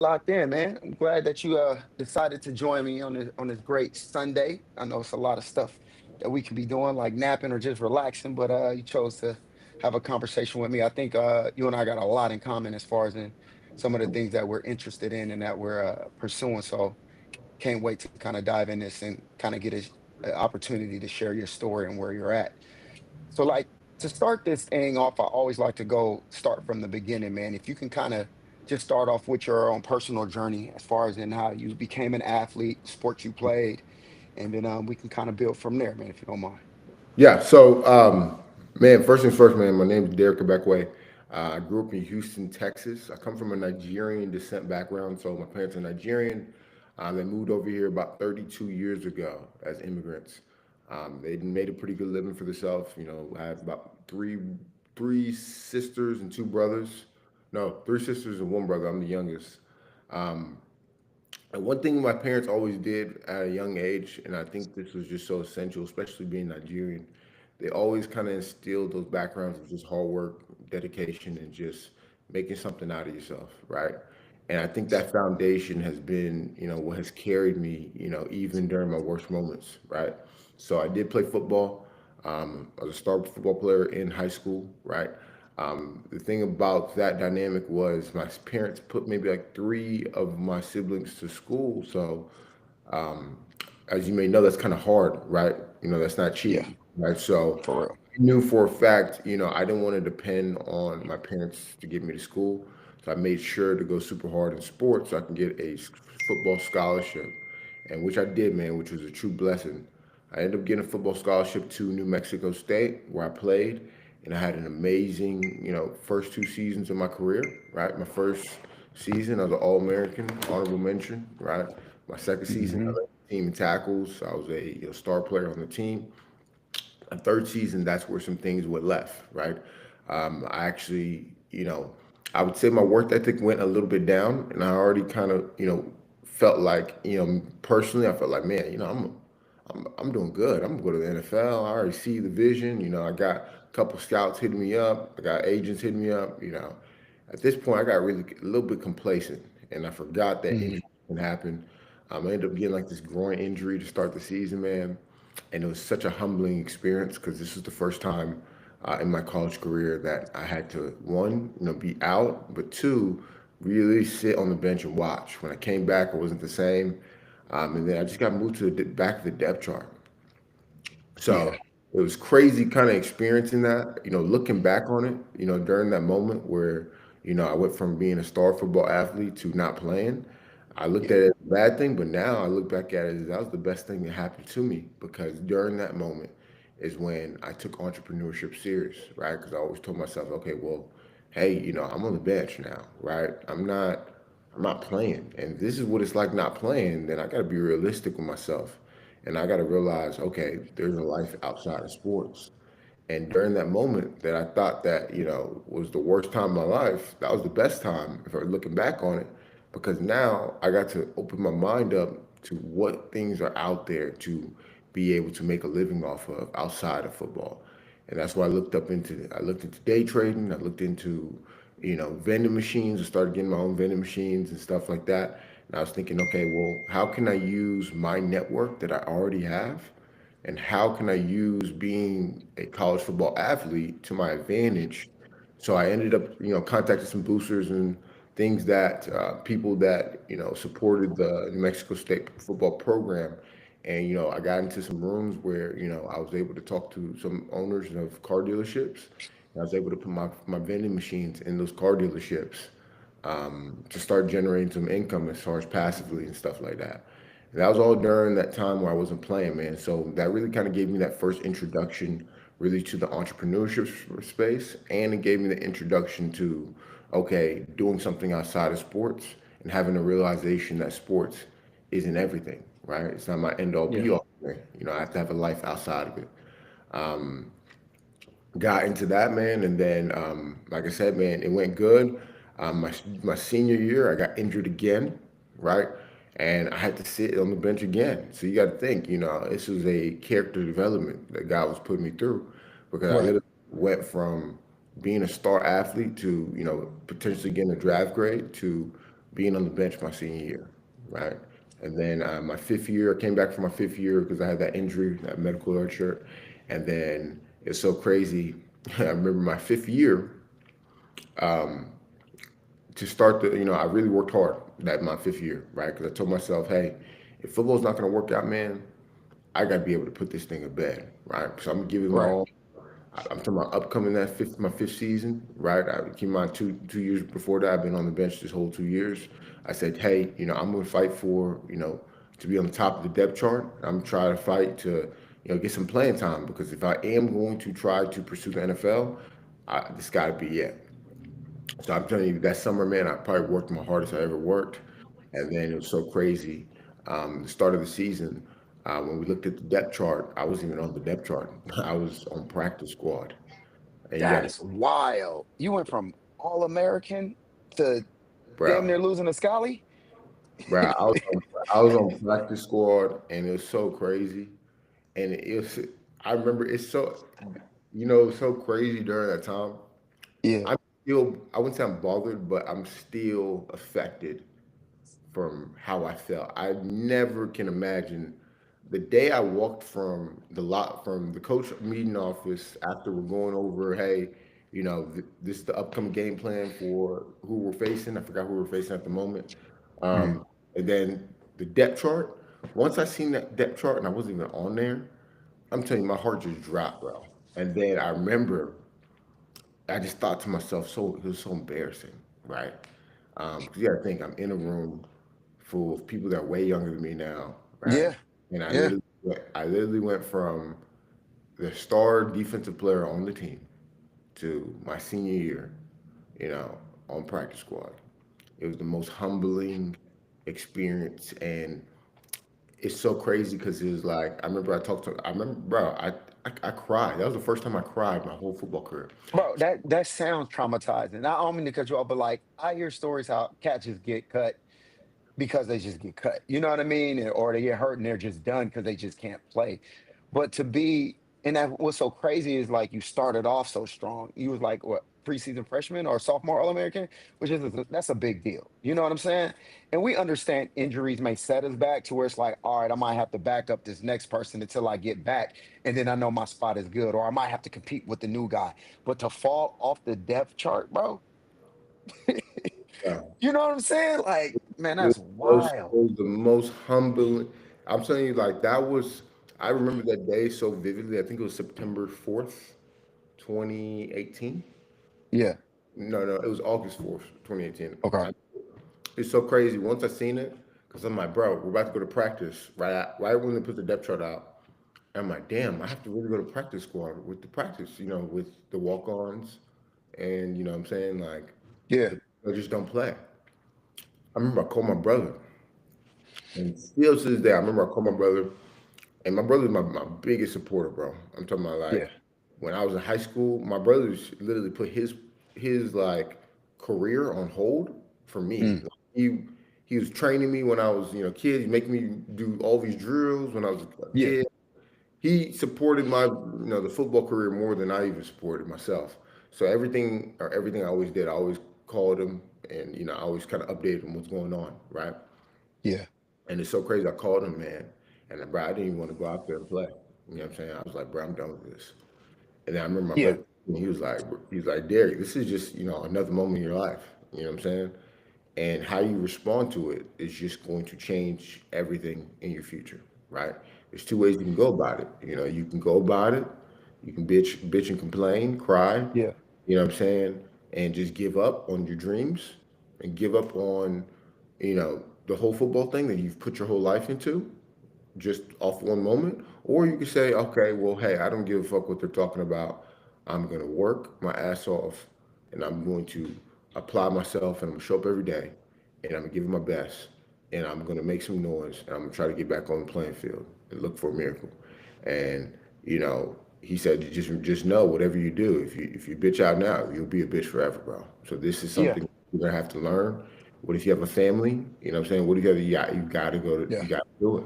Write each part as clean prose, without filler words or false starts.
locked in, man. I'm glad that you decided to join me on this great Sunday. I know it's a lot of stuff that we can be doing, like napping or just relaxing, but you chose to have a conversation with me. I think you and I got a lot in common as far as in some of the things that we're interested in and that we're pursuing. So can't wait to kind of dive in this and kind of get an opportunity to share your story and where you're at. So, like, to start this thing off, I always like to go start from the beginning, man. If you can kind of just start off with your own personal journey as far as in how you became an athlete, sports you played, and then we can kind of build from there, man, if you don't mind. Yeah. Man, first things first, man. My name is Derek Quebecway. I grew up in Houston, Texas. I come from a Nigerian descent background, so my parents are Nigerian. They moved over here about 32 years ago as immigrants. They made a pretty good living for themselves. I have about three sisters and two brothers. No, three sisters and one brother. I'm the youngest. And one thing my parents always did at a young age, and I think this was just so essential, especially being Nigerian, they always kind of instilled those backgrounds of just hard work, dedication, and just making something out of yourself, right? And I think that foundation has been, what has carried me, even during my worst moments, right? So I did play football. I was a star football player in high school, right? The thing about that dynamic was my parents put maybe like three of my siblings to school. So, as you may know, that's kind of hard, right? That's not Yeah, cheap, right? So, for real. I knew for a fact, I didn't want to depend on my parents to get me to school. So, I made sure to go super hard in sports so I can get a football scholarship, and which I did, man, which was a true blessing. I ended up getting a football scholarship to New Mexico State, where I played, and I had an amazing, first two seasons of my career. Right, my first season, I was an All-American, honorable mention. Right, my second season, I Hmm. led the team in tackles. I was a star player on the team. My third season, that's where some things went left. Right, I actually, I would say my work ethic went a little bit down, and I already kind of, felt like, personally, I felt like, man, I'm doing good. I'm gonna go to the NFL. I already see the vision. I got a couple scouts hitting me up. I got agents hitting me up. At this point, I got really a little bit complacent, and I forgot that Hmm. injury can happen. I ended up getting like this groin injury to start the season, man, and it was such a humbling experience because this was the first time in my college career that I had to one, be out, but two, really sit on the bench and watch. When I came back, I wasn't the same. And then I just got moved to the back of the depth chart. Yeah. So it was crazy kind of experiencing that, looking back on it, during that moment where, I went from being a star football athlete to not playing. I looked Yeah. at it as a bad thing, but now I look back at it as that was the best thing that happened to me because during that moment is when I took entrepreneurship serious, right? Because I always told myself, okay, well, hey, I'm on the bench now, right? I'm not playing. And this is what it's like not playing, then I gotta be realistic with myself. And I gotta realize, okay, there's a life outside of sports. And during that moment that I thought that, was the worst time of my life, that was the best time if I'm looking back on it. Because now I got to open my mind up to what things are out there to be able to make a living off of outside of football. And that's why I looked into day trading, I looked into, vending machines, I started getting my own vending machines and stuff like that. And I was thinking, okay, well, how can I use my network that I already have and how can I use being a college football athlete to my advantage? So I ended up, contacting some boosters and things that people that supported the New Mexico State football program, and I got into some rooms where I was able to talk to some owners of car dealerships. And I was able to put my vending machines in those car dealerships to start generating some income as far as passively and stuff like that. And that was all during that time where I wasn't playing, man. So that really kind of gave me that first introduction really to the entrepreneurship space. And it gave me the introduction to, okay, doing something outside of sports and having a realization that sports isn't everything, right? It's not my end all Yeah. be all. I have to have a life outside of it. Got into that, man, and then like I said, man, it went good. My senior year, I got injured again, right, and I had to sit on the bench again. So you got to think, this was a character development that God was putting me through, because I Right. literally went from being a star athlete to potentially getting a draft grade to being on the bench my senior year, right? And then my 5th year, I came back for my 5th year because I had that injury, that medical alert shirt. And then it's so crazy. I remember my 5th year to start I really worked hard that my 5th year, right? Because I told myself, hey, if football's not going to work out, man, I got to be able to put this thing to bed, right? So I'm gonna give it my Right. all. I'm talking about upcoming my fifth season, right? I keep in mind two years before that, I've been on the bench this whole 2 years. I said, hey, I'm gonna fight for to be on the top of the depth chart. I'm trying to fight to get some playing time because if I am going to try to pursue the NFL, this got to be it. So I'm telling you, that summer, man, I probably worked my hardest I ever worked. And then it was so crazy. The start of the season, when we looked at the depth chart, I wasn't even on the depth chart. I was on practice squad. And you got, That's wild. You went from All American to damn bro, near losing to Scally. bro, I was on practice squad, and it was so crazy. And I remember it's so crazy during that time. Yeah. I wouldn't say I'm bothered, but I'm still affected from how I felt. I never can imagine the day I walked from the coach meeting office after we're going over, hey, this is the upcoming game plan for who we're facing. I forgot who we're facing at the moment. Mhm. And then the depth chart. Once I seen that depth chart and I wasn't even on there, I'm telling you, my heart just dropped, bro. And then I remember I just thought to myself, it was so embarrassing, right? Because you got to think, I'm in a room full of people that are way younger than me now, right? Yeah. And Yeah. I literally went from the star defensive player on the team to my senior year, you know, on practice squad. It was the most humbling experience, and it's so crazy because it was like I remember, bro, I cried. That was the first time I cried my whole football career. Bro, that sounds traumatizing. I don't mean to cut you off, but like I hear stories how catches get cut because they just get cut. You know what I mean? Or they get hurt and they're just done because they just can't play. But to be and that what's so crazy is like you started off so strong. You was like what preseason freshman or sophomore All American, which is that's a big deal. You know what I'm saying? And we understand injuries may set us back to where it's like, all right, I might have to back up this next person until I get back, and then I know my spot is good, or I might have to compete with the new guy. But to fall off the depth chart, bro, Yeah. you know what I'm saying? Like, man, It that's wild. was the most humbling. I'm telling you, like that was. I remember that day so vividly. I think it was September 4th, 2018. Yeah. No, no, it was August 4th, 2018. Okay. It's so crazy. Once I seen it, because I'm like, bro, we're about to go to practice. Right when they put the depth chart out, I'm like, damn, I have to really go to practice squad with the practice, with the walk-ons, and what I'm saying, like, Yeah. the, I just don't play. I remember I called my brother. And still to this day, I remember I called my brother, and my brother's my biggest supporter, bro. I'm talking about Yeah. like when I was in high school, my brother's literally put his like career on hold for me. Mm. Like, he was training me when I was kid. He making me do all these drills when I was a Yeah. kid. He supported my the football career more than I even supported myself. So everything I always did, I always called him, and I always kind of updated him what's going on, right? Yeah. And it's so crazy. I called him, man, and bro, I didn't even want to go out there and play. You know what I'm saying? I was like, bro, I'm done with this. And then I remember my Yeah. brother, and he was like, Derek, this is just another moment in your life. You know what I'm saying? And how you respond to it is just going to change everything in your future, right? There's two ways you can go about it. You can go about it, you can bitch and complain, cry, Yeah. you know what I'm saying, and just give up on your dreams and give up on, the whole football thing that you've put your whole life into, just off one moment. Or you could say, okay, well, hey, I don't give a fuck what they're talking about. I'm gonna work my ass off, and I'm going to apply myself, and I'm gonna show up every day, and I'm gonna give it my best, and I'm gonna make some noise, and I'm gonna try to get back on the playing field and look for a miracle. And he said, just know whatever you do, if you bitch out now, you'll be a bitch forever, bro. So this is Yeah. something you're gonna have to learn. What if you have a family? You know what I'm saying? What do you have? You gotta go to, Yeah. you gotta do it.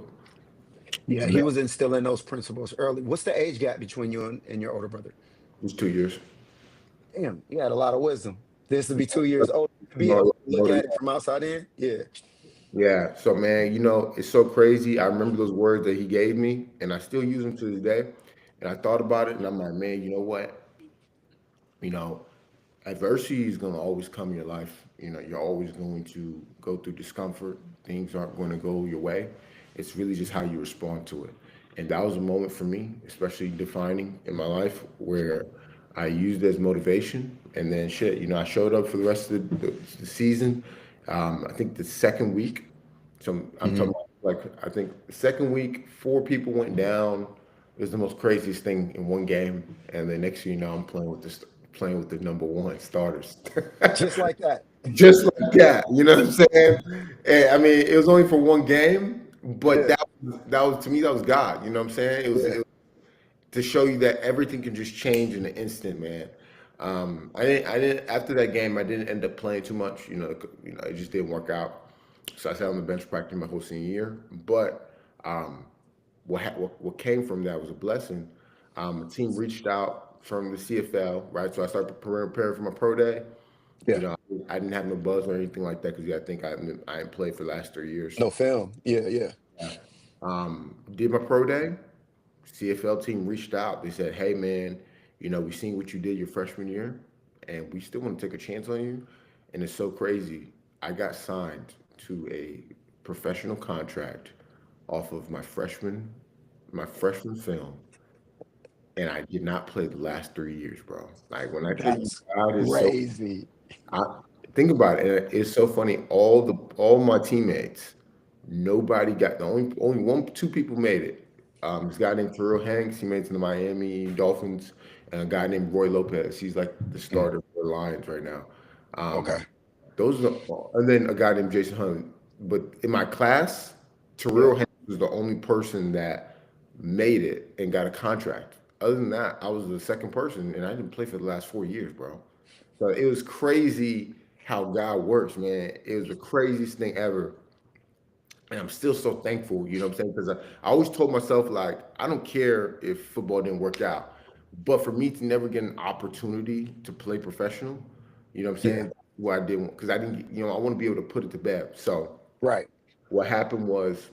Yeah. So He that was instilling those principles early. What's the age gap between you and your older brother? was 2 years. Damn, you had a lot of wisdom. This to be 2 years old. To be No, look at it from outside in. Yeah. Yeah. So man, it's so crazy. I remember those words that he gave me, and I still use them to this day. And I thought about it, and I'm like, man, you know what? You know, adversity is going to always come in your life. You're always going to go through discomfort. Things aren't going to go your way. It's really just how you respond to it. And that was a moment for me, especially defining in my life, where I used it as motivation. And then shit, I showed up for the rest of the season. I think the second week, so I'm Hmm. talking about, like, I think the second week, four people went down. It was the most craziest thing in one game. And then next thing you know, I'm playing with the number one starters. Just like that. Just like that, you know what I'm saying? And, I mean, it was only for one game, but Yeah. that was to me, that was God. You know what I'm saying? It Yeah. was to show you that everything can just change in an instant, man. I didn't after that game. I didn't end up playing too much. It just didn't work out. So I sat on the bench practicing my whole senior year. But what came from that was a blessing. A team reached out from the CFL, right? So I started preparing for my pro day. Yeah. I didn't have no buzz or anything like that because I think I ain't played for the last 3 years. No film. Yeah. Yeah. Did my pro day. CFL team reached out. They said, "Hey man, we seen what you did your freshman year, and we still want to take a chance on you." And it's so crazy. I got signed to a professional contract off of my freshman film, and I did not play the last 3 years, bro. Like when I tell you, That's God is so. crazy. I think about it, and it's so funny. All my teammates, nobody got the only one two people made it. This guy named Terrell Hanks, he made it to the Miami Dolphins, and a guy named Roy Lopez. He's like the Mm. starter for the Lions right now. Okay. Those are and then a guy named Jason Huntley. But in my class, Yeah. Terrell Hanks was the only person that made it and got a contract. Other than that, I was the second person, and I didn't play for the last 4 years, bro. So it was crazy how God works, man. It was the craziest thing ever. And I'm still so thankful, you know what I'm saying? Because I always told myself, like, I don't care if football didn't work out. But for me to never get an opportunity to play professional, you know what I'm Yeah. saying? What I didn't, because I didn't, I want to be able to put it to bed. So Right. what happened was,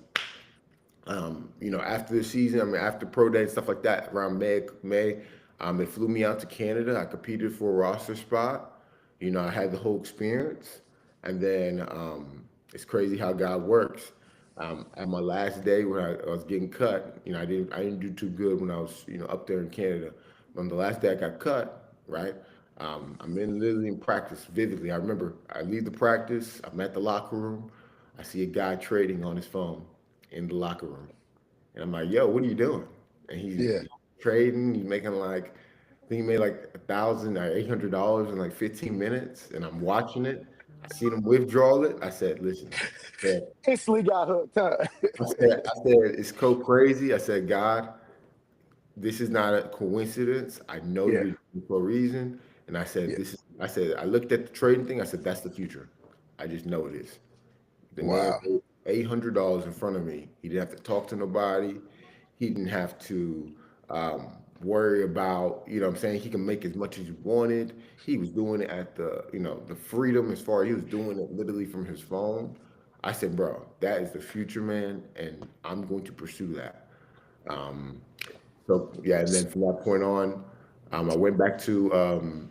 after the season, I mean, after pro day and stuff like that, around May, they flew me out to Canada. I competed for a roster spot. I had the whole experience, and then it's crazy how God works. At my last day when I was getting cut, I didn't do too good when I was, up there in Canada. But on the last day I got cut, right? I'm literally in practice vividly. I remember I leave the practice. I'm at the locker room. I see a guy trading on his phone in the locker room. And I'm like, yo, what are you doing? And he's Yeah. trading. He's making like, I think he made like 1,000 or $800 in like 15 minutes. And I'm watching it. I seen him withdraw it. I said, listen, I said, Instantly got hooked, huh? I said, it's so crazy. I said, God, this is not a coincidence. I know Yeah. you're doing it for a reason. And Yeah. I said, I looked at the trading thing. I said, that's the future. I just know it is. The man Wow. paid $800 in front of me. He didn't have to talk to nobody. He didn't have to worry about, what I'm saying? He can make as much as he wanted. He was doing it at the freedom as far as he was doing it literally from his phone. I said, bro, that is the future, man, and I'm going to pursue that. Um, so yeah, and then from that point on, um, I went back to um,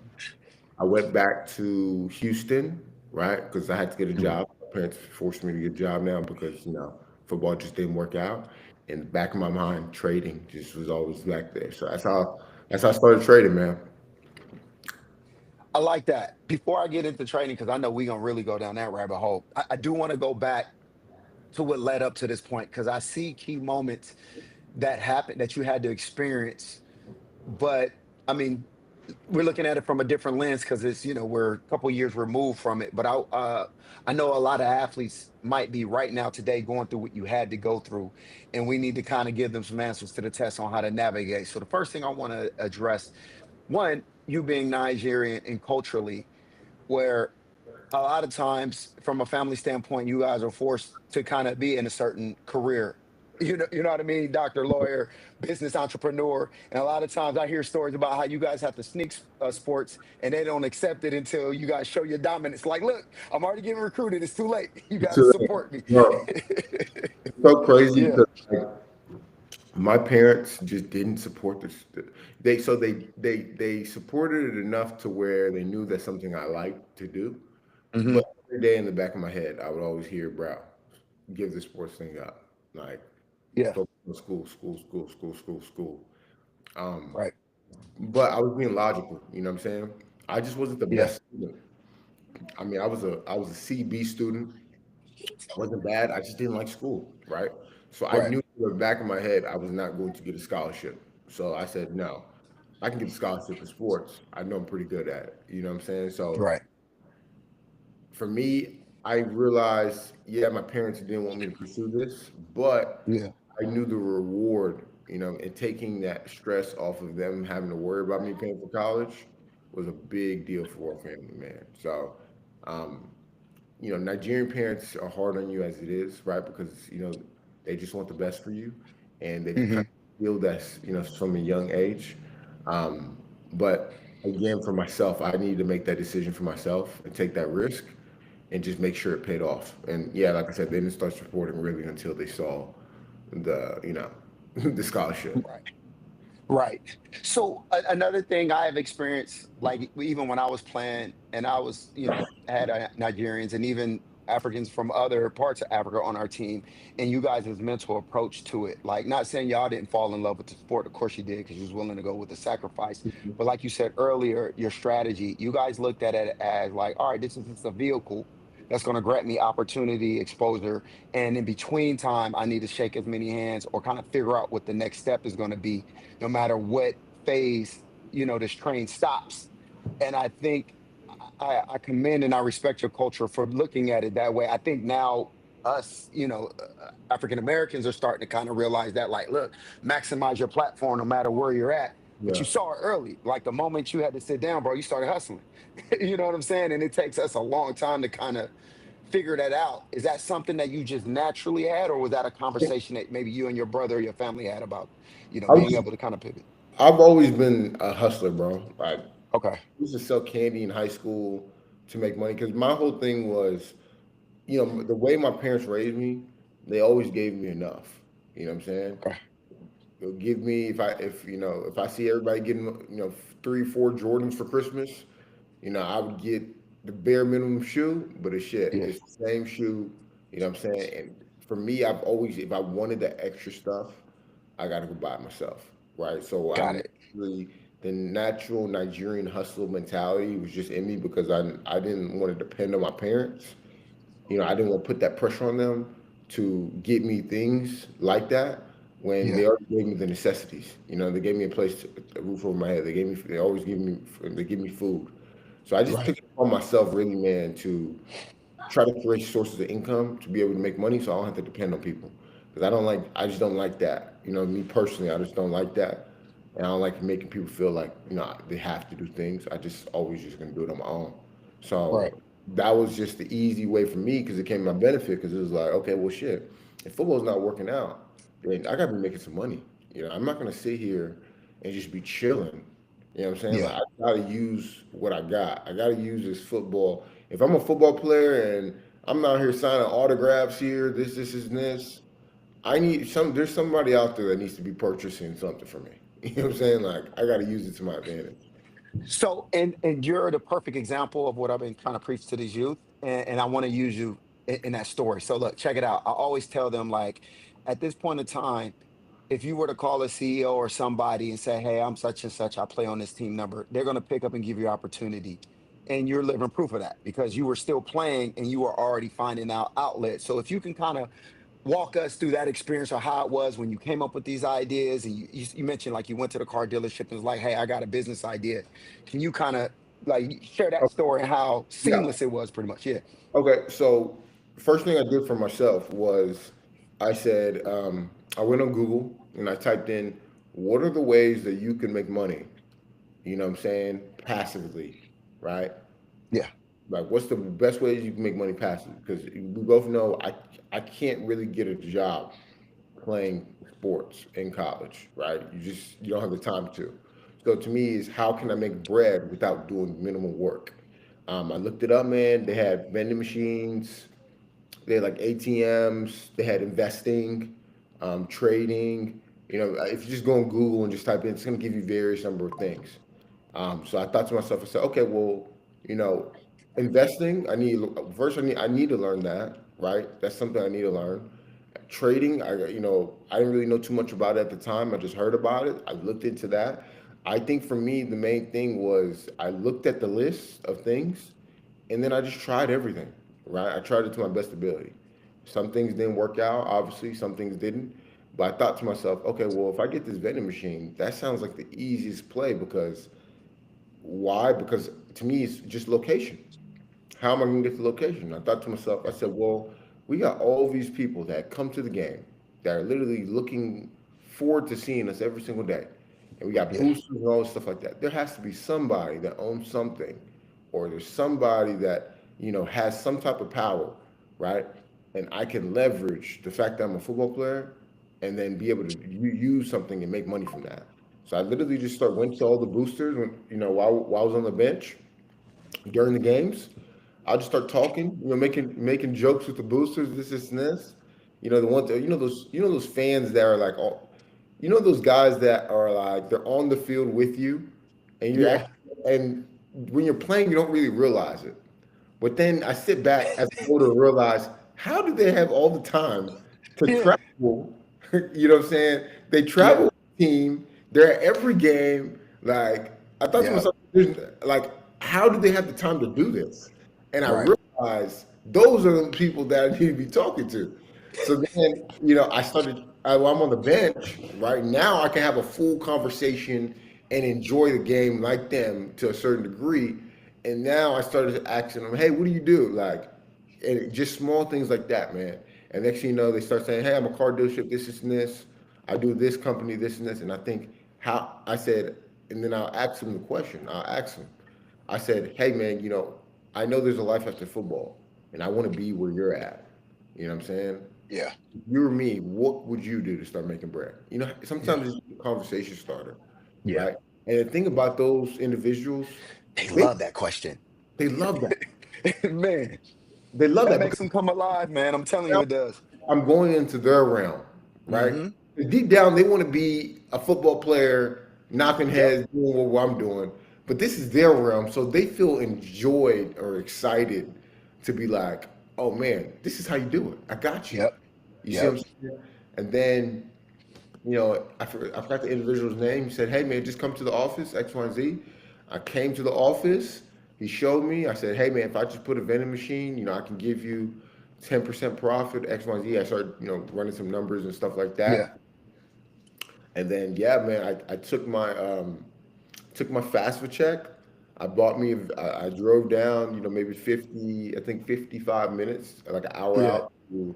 I went back to Houston, right? Because I had to get a Mhm. job. My parents forced me to get a job now because football just didn't work out. In the back of my mind, trading just was always back there. So that's how I started trading, man. I like that. Before I get into training, because I know we're gonna really go down that rabbit hole. I do want to go back to what led up to this point because I see key moments that happened that you had to experience. But I mean, we're looking at it from a different lens because it's we're a couple years removed from it. But I know a lot of athletes might be right now today going through what you had to go through, and we need to kind of give them some answers to the test on how to navigate. So the first thing I want to address, one, you being Nigerian and culturally, where a lot of times from a family standpoint, you guys are forced to kind of be in a certain career. You know what I mean? Doctor, lawyer, business entrepreneur. And a lot of times I hear stories about how you guys have to sneak sports and they don't accept it until you guys show your dominance. Like, look, I'm already getting recruited. It's too late. You got to So, support me. bro, it's so crazy Yeah. because like, my parents just didn't support this. They supported it enough to where they knew that's something I liked to do. Hmm. But every day in the back of my head, I would always hear, "Bro, give the sports thing up. Like, Yeah. focus on school, school, school, school, school, school." Um, Right. but I was being logical. You know what I'm saying? I just wasn't the Yeah. best student. I mean, I was a CB student. Wasn't bad. I just didn't like school, right? So I Right. knew in the back of my head I was not going to get a scholarship. So I said, no, I can get a scholarship for sports. I know I'm pretty good at it. You know what I'm saying? So Right. for me, I realized, yeah, my parents didn't want me to pursue this, but Yeah. I knew the reward, and taking that stress off of them having to worry about me paying for college was a big deal for our family, man. So, um, Nigerian parents are hard on you as it is, right? Because, they just want the best for you and they kind Hmm. of feel that, from a young age. Um, but again, for myself, I needed to make that decision for myself and take that risk and just make sure it paid off. And yeah, like I said, they didn't start supporting really until they saw the scholarship. Right. Right. So another thing I have experienced, like even when I was playing, and I was, had Nigerians and even Africans from other parts of Africa on our team, and you guys' mental approach to it. Like, not saying y'all didn't fall in love with the sport, of course you did, because you was willing to go with the sacrifice. But like you said earlier, your strategy, you guys looked at it as like, all right, this is just a vehicle that's going to grant me opportunity, exposure, and in between time, I need to shake as many hands or kind of figure out what the next step is going to be no matter what phase this train stops. And I think I commend and I respect your culture for looking at it that way. I think now us, African Americans are starting to kind of realize that, like, look, maximize your platform no matter where you're at. But Yeah. you saw it early. Like the moment you had to sit down, bro, you started hustling. You know what I'm saying? And it takes us a long time to kind of figure that out. Is that something that you just naturally had, or was that a conversation that maybe you and your brother or your family had about, I being was, able to kind of pivot? I've always been a hustler, bro. Like, I Okay. used to sell candy in high school to make money because my whole thing was, the way my parents raised me, they always gave me enough. You know what I'm saying? Okay. They'll give me if I see everybody getting 3 4 Jordans for Christmas, I would get the bare minimum shoe, but Yeah. it's the same shoe. You know what I'm saying? And for me, I've always if I wanted the extra stuff, I got to go buy it myself, right? So Got it. the natural Nigerian hustle mentality was just in me because I didn't want to depend on my parents. I didn't want to put that pressure on them to get me things like that when Yeah. they already gave me the necessities. They gave me a roof over my head. They give me food. So I just Right. took it upon myself, really, man, to try to create sources of income to be able to make money, so I don't have to depend on people. Because I just don't like that. Me personally, I just don't like that, and I don't like making people feel like they have to do things. I just always just gonna do it on my own. Right. So that was just the easy way for me because it came to my benefit. Because it was like, okay, well, shit, if football's not working out, then I gotta be making some money. I'm not gonna sit here and just be chilling. You know what I'm saying? Yeah. Like, I gotta use what I got. I gotta use this football. If I'm a football player and I'm out here signing autographs here, this, and this, I need some. There's somebody out there that needs to be purchasing something for me. You know what I'm saying? Like, I gotta use it to my advantage. So, and you're the perfect example of what I've been trying to preach to these youth, and I want to use you in that story. So, look, check it out. I always tell them, like, at this point in time, if you were to call a CEO or somebody and say, "Hey, I'm such and such, I play on this team number," they're going to pick up and give you opportunity, and you're living proof of that because you were still playing and you were already finding out outlets. So, if you can kind of walk us through that experience or how it was when you came up with these ideas and you mentioned like you went to the car dealership and was like, hey, I got a business idea. Can you kind of like share that story and how Yeah. seamless it was pretty much? Yeah. Okay. So first thing I did for myself was I said I went on Google and I typed in what are the ways that you can make money. You know what I'm saying? Passively, right? Yeah. Like, what's the best ways you can make money passive? Because we both know I can't really get a job playing sports in college, right? You don't have the time to. So to me, is how can I make bread without doing minimal work? I looked it up, man. They had vending machines, they had like ATMs, they had investing, trading. If you just go on Google and just type in, it's going to give you various number of things. So I thought to myself, I said, okay, well, you know, investing, I need to learn that, right? That's something I need to learn. Trading, I didn't really know too much about it at the time. I just heard about it. I looked into that. I think for me, the main thing was I looked at the list of things and then I just tried everything, right? I tried it to my best ability. Some things didn't work out, obviously, some things didn't. But I thought to myself, okay, well, if I get this vending machine, that sounds like the easiest play because why? Because to me, it's just location. How am I going to get the location? I thought to myself, I said, well, we got all these people that come to the game that are literally looking forward to seeing us every single day. And we got Yeah. boosters and all this stuff like that. There has to be somebody that owns something, or there's somebody that, has some type of power, right? And I can leverage the fact that I'm a football player and then be able to use something and make money from that. So I literally just went to all the boosters while I was on the bench during the games. I'll just start talking, making jokes with the boosters, this, and this. The ones those fans that are like all, those guys that are like they're on the field with you, and you're Yeah. actually, and when you're playing, you don't really realize it. But then I sit back as a older and realize how do they have all the time to Yeah. travel? You know what I'm saying? They travel Yeah. with the team. They're at every game. Like I thought to Yeah. myself, like, how do they have the time to do this? And I Right. realized those are the people that I need to be talking to. So then, I started. While I'm on the bench right now, I can have a full conversation and enjoy the game like them to a certain degree. And now I started asking them, "Hey, what do you do?" Like, and just small things like that, man. And next thing you know, they start saying, "Hey, I'm a car dealership. This and this. I do this company, this and this." And I think how I said, and then I'll ask them the question. I'll ask them. I said, "Hey, man, I know there's a life after football, and I want to be where you're at. You know what I'm saying? Yeah. If you were me, what would you do to start making bread? Yeah. Sometimes it's a conversation starter, Yeah. right? And the thing about those individuals, They they love that question. they love that. Man, They love that that makes because them come alive, man. I'm telling you now it does. I'm going into their realm, right? Mm-hmm. Deep down, they want to be a football player, knocking Yep. heads, doing what I'm doing. But this is their realm, so they feel enjoyed or excited to be like, "Oh man, this is how you do it. I got you." Yep. You see Yep. what I'm saying? And then I forgot the individual's name. He said, "Hey man, just come to the office, X, Y, and Z." I came to the office. He showed me. I said, "Hey man, if I just put a vending machine, I can give you 10% profit, X, Y, and Z." I started, running some numbers and stuff like Yeah. that. And then yeah, man, I took my FAFSA check. I drove down, maybe 50, I think 55 minutes, like an hour Yeah. out to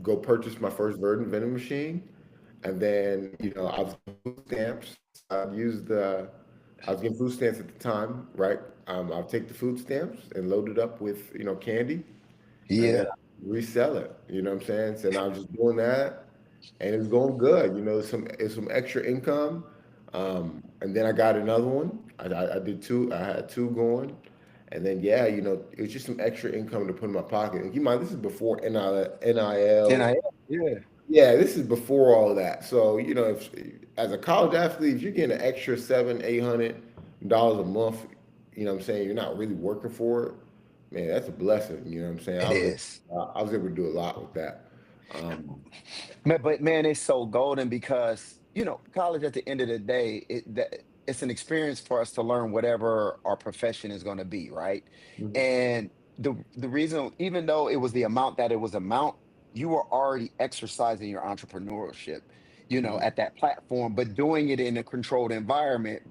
go purchase my first vending machine. And then, I was getting food stamps. I was getting food stamps at the time, right? I'll take the food stamps and load it up with, candy and then Yeah. resell it. You know what I'm saying? So now I'm just doing that, and it's going good. It's some extra income, and then I got another one. I did two. I had two going, and then yeah, it was just some extra income to put in my pocket. And keep in mind, this is before NIL. NIL. Yeah. Yeah, this is before all of that. So if as a college athlete, if you're getting an extra $700-800 a month, what I'm saying, you're not really working for it. Man, that's a blessing. You know what I'm saying? It is. I was able to do a lot with that. Um, Man, but man, it's so golden because college at the end of the day, it's an experience for us to learn whatever our profession is going to be, right? mhm. And the reason, even though it was the amount that it was amount, you were already exercising your entrepreneurship, at that platform, but doing it in a controlled environment.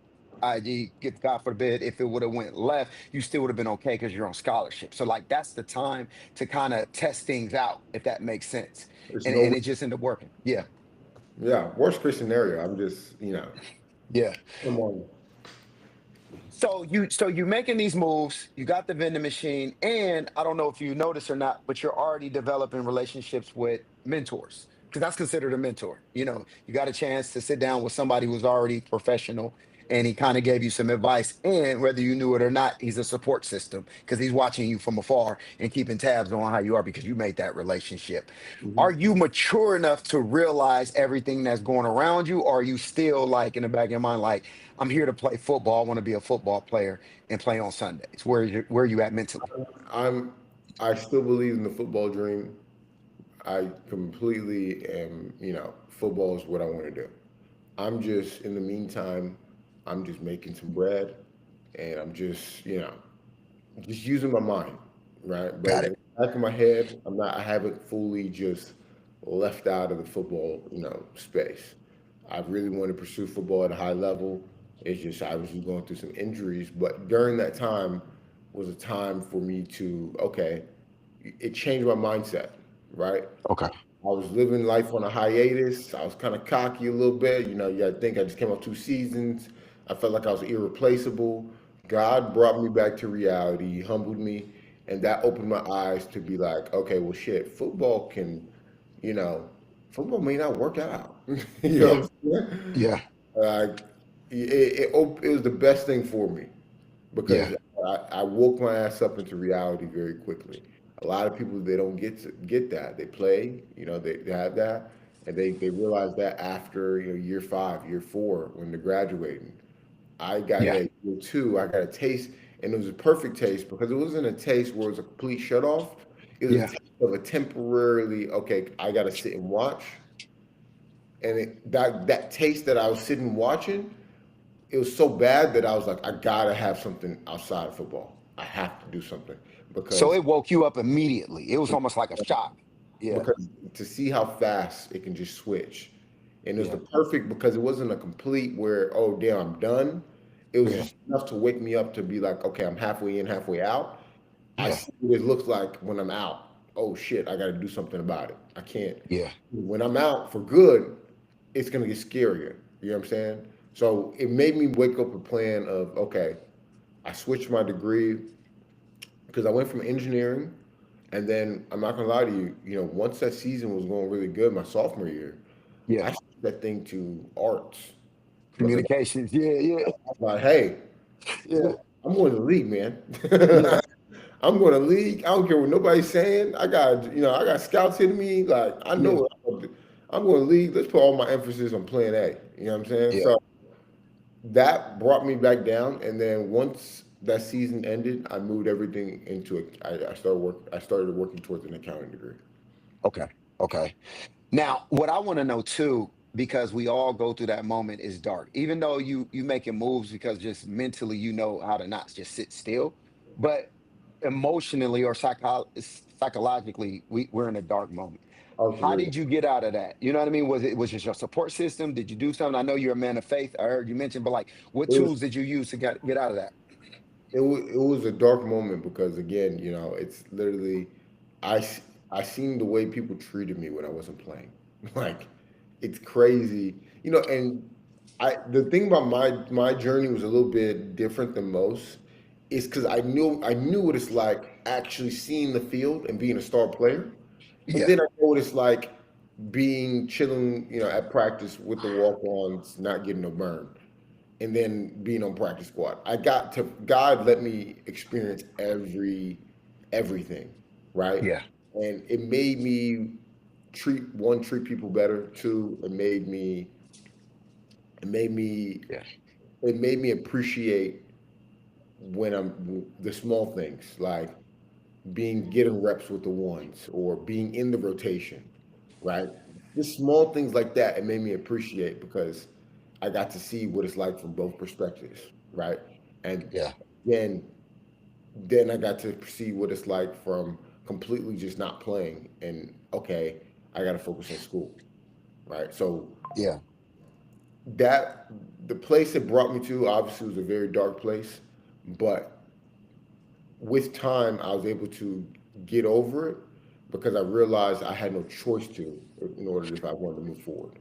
I.e., if God forbid, if it would have went left, you still would have been okay because you're on scholarship. So like that's the time to kind of test things out, if that makes sense, There's and no, it just ended up working. Yeah, yeah, worst case scenario. I'm just, yeah. come on. So you making these moves, you got the vending machine, and I don't know if you notice or not, but you're already developing relationships with mentors. because that's considered a mentor. You got a chance to sit down with somebody who's already professional, and he kind of gave you some advice. And whether you knew it or not, he's a support system because he's watching you from afar and keeping tabs on how you are because you made that relationship. Are Mhm. you mature enough to realize everything that's going around you? Or are you still like in the back of your mind, like, I'm here to play football, I want to be a football player and play on Sundays? Where are you at mentally? I'm I still believe in the football dream. I completely am, football is what I want to do. I'm just in the meantime, I'm just making some bread and I'm just using my mind, right? But Got in it. the back of my head, I haven't fully just left out of the football, space. I really want to pursue football at a high level. It's just I was just going through some injuries, but during that time was a time for me to, okay, it changed my mindset, right? Okay. I was living life on a hiatus. I was kind of cocky a little bit. You gotta think I just came off 2 seasons. I felt like I was irreplaceable. God brought me back to reality, he humbled me, and that opened my eyes to be like, okay, well, shit, you know, football may not work out. You know Yeah. what I'm saying? Yeah. Like, it was the best thing for me Yeah. because I woke my ass up into reality very quickly. A lot of people they don't get that. They play, they have that, and they realize that after year 5, year 4 when they're graduating. I got it Yeah. at year 2. I got a taste, and it was a perfect taste because it wasn't a taste where it was a complete shut off. It was a Yeah. taste of a temporarily okay. I got to sit and watch, and that taste that I was sitting watching it was so bad that I was like, I gotta have something outside of football. I have to do something So because it woke you up immediately. It was almost like a shock. Yeah. because to see how fast it can just switch. And it was the Yeah. perfect because it wasn't a complete where, oh damn, I'm done. It was Yeah. just enough to wake me up to be like, okay, I'm halfway in, halfway out. I Yeah. see what it looks like when I'm out. Oh shit, I gotta do something about it. I can't. Yeah. When I'm out for good, it's gonna get scarier. You know what I'm saying? So it made me wake up a plan of okay, I switched my degree because I went from engineering, and then I'm not gonna lie to you. Once that season was going really good, my sophomore year, Yeah. I switched that thing to arts because Communications. Yeah. Yeah. I'm like, hey, Yeah. I'm going to the league, man. Yeah. I'm going to league. I don't care what nobody's saying. I got scouts hitting me. Like I know Yeah. what I'm going to league. Let's put all my emphasis on playing A. You know what I'm saying? Yeah. So that brought me back down, and then once that season ended, I moved everything into a. I started working towards an accounting degree. Okay. Okay. Now, what I want to know too, because we all go through that moment, is dark. Even though you making moves because just mentally you know how to not just sit still, but emotionally or psychologically, we're in a dark moment. Oh, for How real. did you get out of that? You know what I mean? Was just your support system? Did you do something? I know you're a man of faith. I heard you mention, but like, what It was tools did you use to get out of that? it was a dark moment because again, it's literally I s- I seen the way people treated me when I wasn't playing. Like it's crazy. And the thing about my journey was a little bit different than most is cuz I knew what it's like actually seeing the field and being a star player. And Yeah. then I know what it's like being chilling, at practice with the walk-ons, not getting no burn and then being on practice squad. God let me experience everything, right? Yeah. And it made me treat people better. Two, it made me Yeah. it made me appreciate when I'm the small things like getting reps with the ones or being in the rotation, right? Just small things like that. It made me appreciate because I got to see what it's like from both perspectives, right? And Yeah. then then I got to see what it's like from completely just not playing and okay, I got to focus on school, right? So Yeah. that the place it brought me to obviously was a very dark place, but with time, I was able to get over it because I realized I had no choice to in order if I wanted to move forward.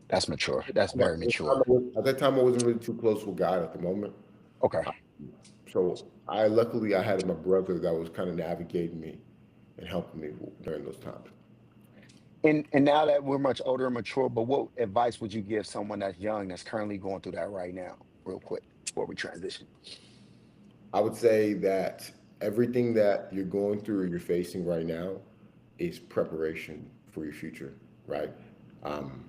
That's mature. That's At very that time, mature. I wasn't really too close with God at the moment. Okay. So luckily I had my brother that was kind of navigating me and helping me during those times. And now that we're much older and mature, but what advice would you give someone that's young that's currently going through that right now, real quick, before we transition? I would say that everything that you're going through or you're facing right now is preparation for your future, right? Um,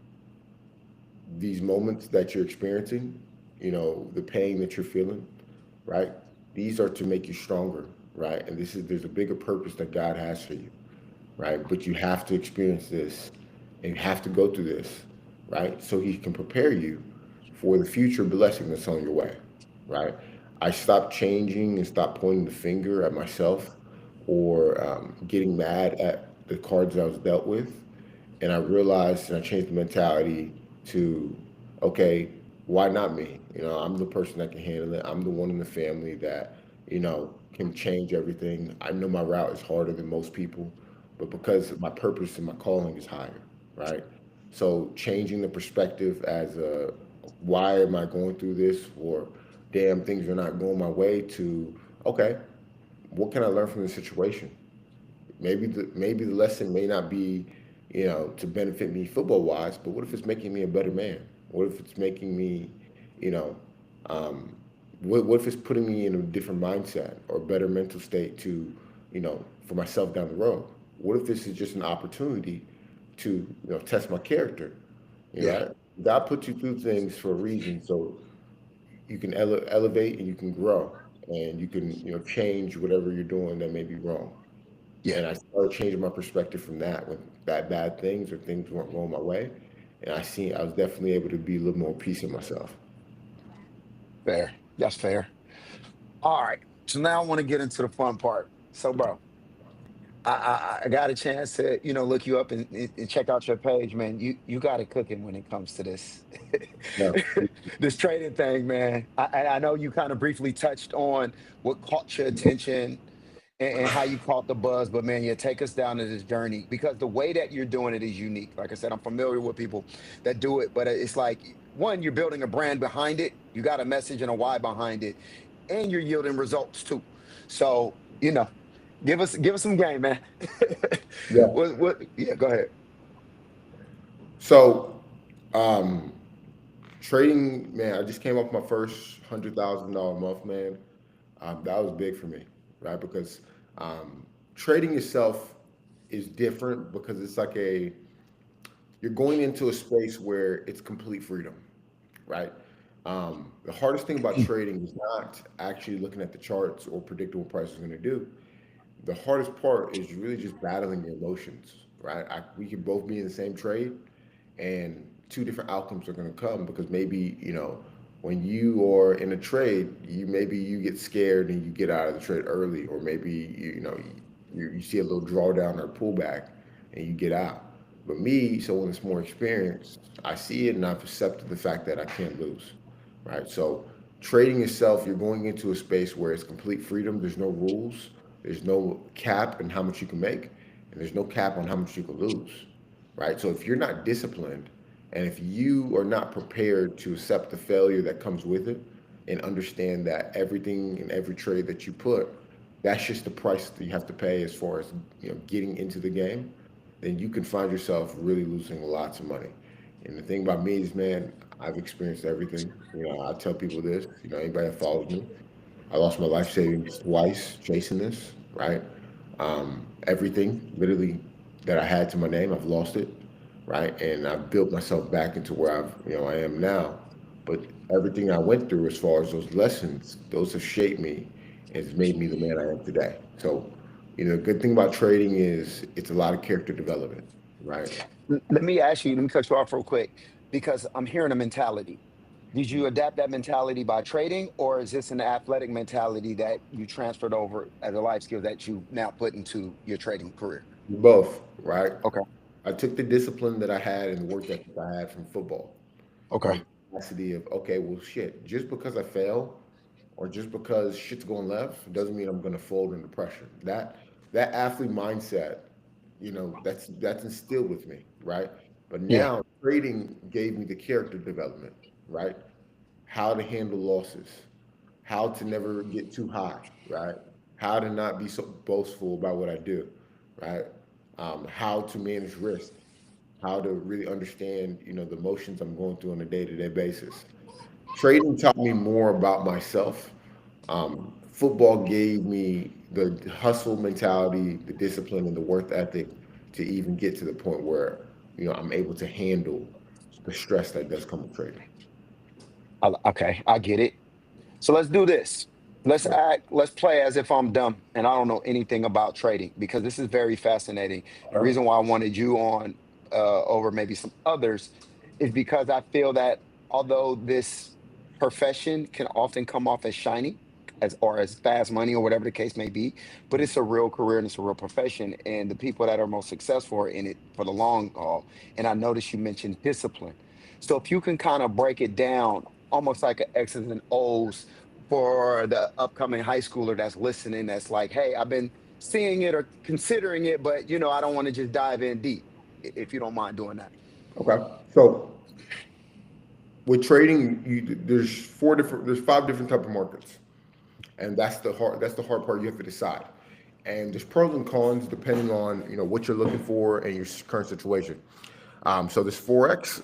these moments that you're experiencing, the pain that you're feeling, right? These are to make you stronger, right? And there's a bigger purpose that God has for you, right? But you have to experience this and you have to go through this, right? So He can prepare you for the future blessing that's on your way, right? I stopped changing and stopped pointing the finger at myself or getting mad at the cards I was dealt with. And I realized and I changed the mentality to, okay, why not me? I'm the person that can handle it. I'm the one in the family that, can change everything. I know my route is harder than most people, but because my purpose and my calling is higher, right? So changing the perspective as a, why am I going through this? Or damn, things are not going my way to, okay, what can I learn from the situation? Maybe the lesson may not be, to benefit me football wise, but what if it's making me a better man? What if it's making me, you know, um, what if it's putting me in a different mindset or better mental state to, for myself down the road? What if this is just an opportunity to, test my character? Yeah, God puts you through things for a reason, so you can elevate and you can grow and you can, change whatever you're doing that may be wrong. yeah, And I started changing my perspective from that when bad things or things weren't going my way. And I was definitely able to be a little more peace in myself. fair. That's fair. All right. So now I want to get into the fun part. So, bro, I got a chance to look you up and check out your page, man. You got it cooking when it comes to this Yeah. this trading thing, man. I know you kind of briefly touched on what caught your attention and how you caught the buzz, but man, yeah, take us down to this journey because the way that you're doing it is unique. Like I said, I'm familiar with people that do it, but it's like one, you're building a brand behind it. You got a message and a why behind it, and you're yielding results too. So, give us some game, man. Yeah. What yeah, go ahead. So, um, trading, man, I just came off my first $100,000 month, man. That was big for me, right? Because trading itself is different because it's like you're going into a space where it's complete freedom, right? The hardest thing about trading is not actually looking at the charts or predicting what price is going to do. The hardest part is really just battling your emotions, right? We could both be in the same trade, and two different outcomes are going to come because maybe when you are in a trade, maybe you get scared and you get out of the trade early, or maybe you see a little drawdown or pullback and you get out. But me, someone that's more experienced, I see it and I've accepted the fact that I can't lose, right? So trading itself, you're going into a space where it's complete freedom. There's no rules. There's no cap in how much you can make, and there's no cap on how much you can lose, right? So if you're not disciplined, and if you are not prepared to accept the failure that comes with it, and understand that everything in every trade that you put, that's just the price that you have to pay as far as getting into the game, then you can find yourself really losing lots of money. And the thing about me is, man, I've experienced everything. I tell people this. Anybody that follows me, I lost my life savings twice chasing this, right? Everything literally that I had to my name, I've lost it, right? And I've built myself back into where I am now. But everything I went through, as far as those lessons, those have shaped me and it's made me the man I am today. So, the good thing about trading is it's a lot of character development, right? Let me ask you, let me cut you off real quick because I'm hearing a mentality. Did you adapt that mentality by trading, or is this an athletic mentality that you transferred over as a life skill that you now put into your trading career? Both, right? Okay. I took the discipline that I had and the work ethic I had from football, Okay. and the capacity of, okay, well, shit, just because I fail or just because shit's going left doesn't mean I'm going to fold under pressure. That athlete mindset, that's instilled with me, right? But Yeah. now trading gave me the character development, right? How to handle losses, how to never get too high, right? How to not be so boastful about what I do, right? How to manage risk, how to really understand, the emotions I'm going through on a day-to-day basis. Trading taught me more about myself. Football gave me the hustle mentality, the discipline, and the work ethic to even get to the point where, I'm able to handle the stress that does come with trading. Okay, I get it. So let's do this. Right. Let's play as if I'm dumb and I don't know anything about trading because this is very fascinating. The Okay. reason why I wanted you on over maybe some others is because I feel that although this profession can often come off as shiny as or as fast money or whatever the case may be, but it's a real career and it's a real profession. And the people that are most successful are in it for the long haul. And I noticed you mentioned discipline. So if you can kind of break it down almost like an X's and O's for the upcoming high schooler that's listening, that's like, hey, I've been seeing it or considering it, but I don't want to just dive in deep, if you don't mind doing that. Okay. So with trading, there's five different type of markets, and that's the hard part. You have to decide, and there's pros and cons depending on what you're looking for and your current situation. So this forex,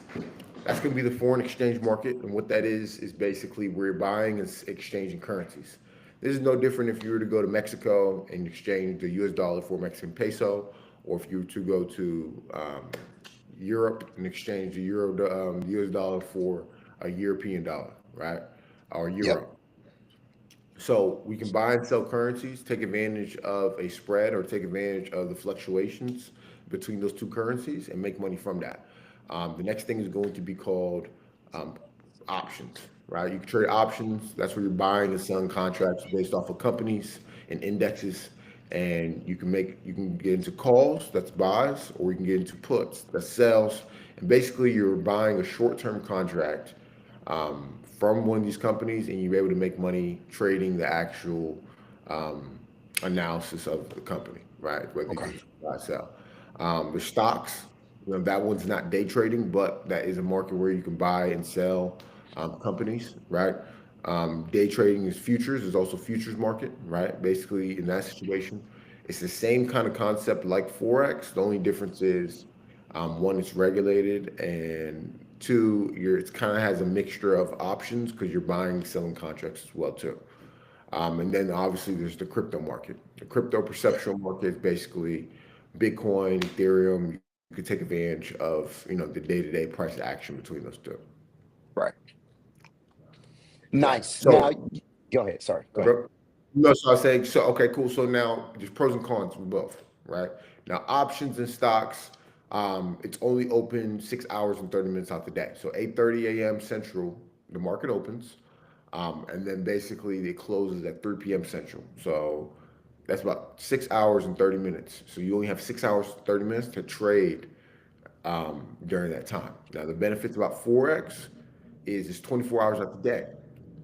that's going to be the foreign exchange market, and what that is basically where you're buying and exchanging currencies. This is no different if you were to go to Mexico and exchange the U.S. dollar for Mexican peso, or if you were to go to Europe and exchange the U.S. dollar for a European dollar, right, or Yep. euro. So we can buy and sell currencies, take advantage of a spread or take advantage of the fluctuations between those two currencies and make money from that. The next thing is going to be called um, options, right? You can trade options. That's where you're buying and selling contracts based off of companies and indexes. And you can get into calls, that's buys, or you can get into puts, that's sells. And basically, you're buying a short-term contract from one of these companies, and you're able to make money trading the actual um, analysis of the company, right? Whether you Okay. can buy, sell. The stocks, that one's not day trading, but that is a market where you can buy and sell companies, right? Day trading is futures. There's also futures market, right? Basically, in that situation, it's the same kind of concept like forex. The only difference is one, it's regulated, and two, it kind of has a mixture of options because you're buying and selling contracts as well too. And then obviously there's the crypto market. The crypto perceptual market is basically Bitcoin, Ethereum. You could take advantage of the day-to-day price action between those two. Right. Yeah. Nice. Now, So, go ahead. Sorry. Go ahead. bro, no, so I was saying, so okay, cool. So now there's pros and cons with both, right? Now options and stocks, it's only open 6 hours and 30 minutes out the day. So 8:30 a.m. Central, the market opens, and then basically it closes at 3 p.m. Central. So that's about 6 hours and 30 minutes. So you only have 6 hours 30 minutes to trade during that time. Now the benefits about forex is it's 24 hours out the day.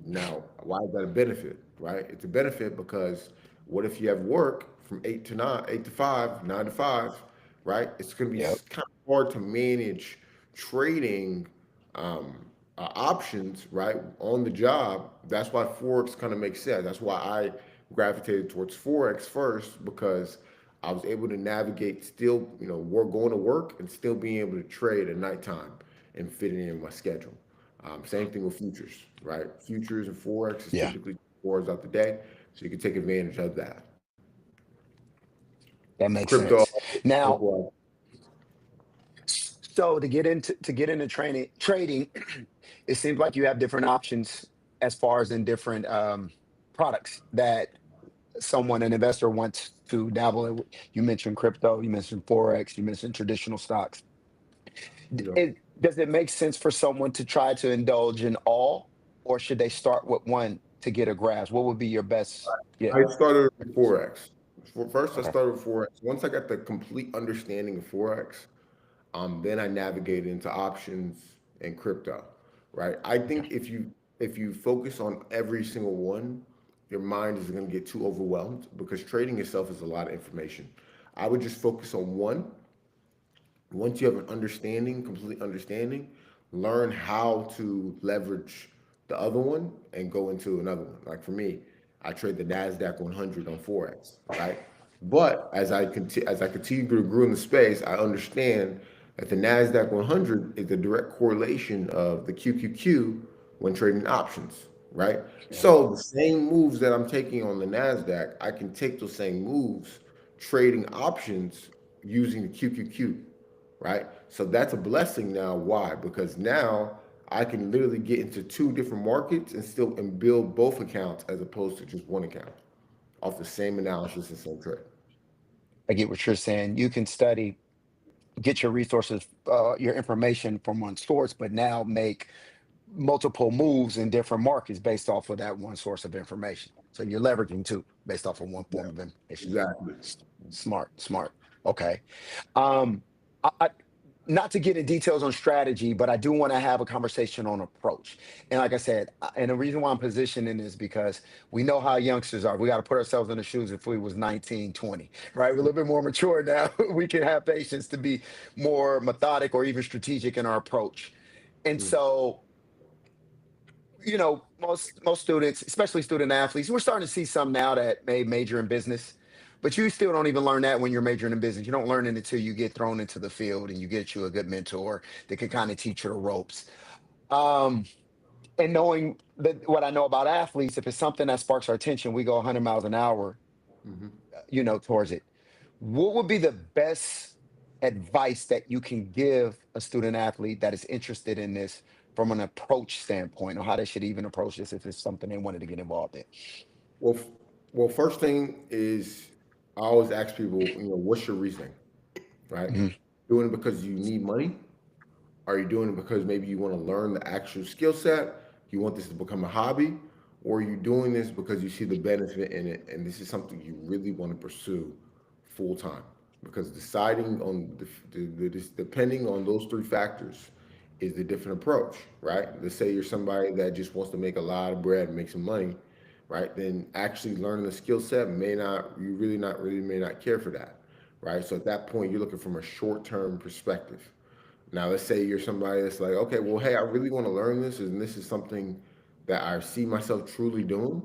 Now, why is that a benefit? Right? It's a benefit because what if you have work from 8 to 9, 8 to 5, 9 to 5, right? It's going to be Yep. kind of hard to manage trading options, right, on the job. That's why forex kind of makes sense. That's why I gravitated towards forex first because I was able to navigate still, work going to work and still being able to trade at nighttime and fit it in my schedule. Same thing with futures, right? Futures and forex is Yeah. typically 4 hours out the day, so you can take advantage of that. That makes Crypto, sense. Now, 24 hours. so to get into trading, it seems like you have different options as far as in different products that an investor wants to dabble in. You mentioned crypto, you mentioned forex, you mentioned traditional stocks. You know, Does it make sense for someone to try to indulge in all, or should they start with one to get a grasp? What would be your best? Yeah. I started with forex. First, I Okay. started with forex. Once I got the complete understanding of forex, then I navigated into options and crypto, right? I Okay. think if you focus on every single one, your mind is going to get too overwhelmed because trading itself is a lot of information. I would just focus on one. Once you have an understanding, complete understanding, learn how to leverage the other one and go into another one. Like for me, I trade the Nasdaq 100 on forex, right? But as I continue to grow in the space, I understand That the NASDAQ 100 is the direct correlation of the QQQ when trading options, right? Yeah. So the same moves that I'm taking on the NASDAQ, I can take those same moves trading options using the QQQ, right? So that's a blessing now. Why? Because now I can literally get into two different markets and build both accounts as opposed to just one account off the same analysis and same trade. I get what you're saying. You can study, get your resources, your information from one source, but now make multiple moves in different markets based off of that one source of information. So you're leveraging too, based off of one Yeah, form of information. exactly. Smart, smart. Okay. Um, I not to get in details on strategy, but I do want to have a conversation on approach. And like I said, and the reason why I'm positioning is because we know how youngsters are. We got to put ourselves in the shoes if we was 19, 20, right? We're a little bit more mature now. We can have patience to be more methodic or even strategic in our approach. And Mm. so, most students, especially student athletes, we're starting to see some now that may major in business, but you still don't even learn that when you're majoring in business. You don't learn it until you get thrown into the field and you get you a good mentor that can kind of teach you the ropes. Um, and knowing that what I know about athletes, if it's something that sparks our attention, we go 100 miles an hour, towards it. What would be the best advice that you can give a student athlete that is interested in this from an approach standpoint, or how they should even approach this if it's something they wanted to get involved in? Well, well, first thing is I always ask people, what's your reasoning, right? Mhm. Doing it because you need money? Are you doing it because maybe you want to learn the actual skill set? You want this to become a hobby? Or are you doing this because you see the benefit in it and this is something you really want to pursue full time? Because deciding on depending on those three factors is the different approach, right? Let's say you're somebody that just wants to make a lot of bread and make some money, right? Then actually learning the skill set you really not really may not care for that, right? So at that point, you're looking from a short term perspective. Now, let's say you're somebody that's like, okay, well, hey, I really want to learn this, and this is something that I see myself truly doing.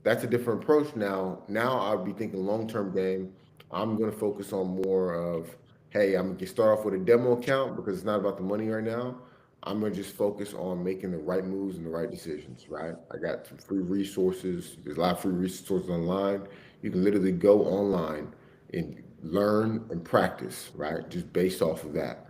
That's a different approach now. Now I'll be thinking long term game. I'm going to focus on more of, hey, I'm going to start off with a demo account because it's not about the money right now. I'm going to just focus on making the right moves and the right decisions, right? I got some free resources. There's a lot of free resources online. You can literally go online and learn and practice, right? Just based off of that.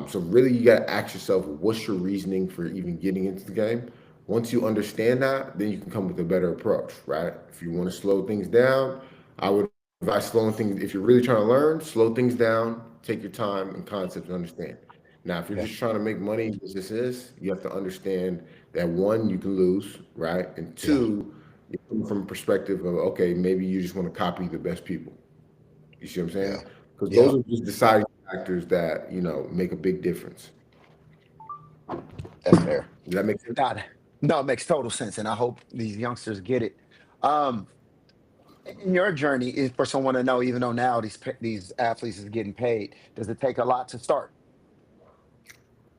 So really, you got to ask yourself, what's your reasoning for even getting into the game? Once you understand that, then you can come with a better approach, right? If you want to slow things down, I would advise slowing things. If you're really trying to learn, slow things down, take your time and concepts and understand. Now, if you're Yeah, just trying to make money, as this is, you have to understand that one, you can lose, right? And yeah, two, you come from a perspective of, okay, maybe you just want to copy the best people. You see what I'm saying? yeah, Because yeah. those are just deciding factors that, make a big difference. That's fair. Does that make sense? God, no, it makes total sense, and I hope these youngsters get it. Um, in your journey, is for someone to know, even though now these athletes is getting paid, does it take a lot to start?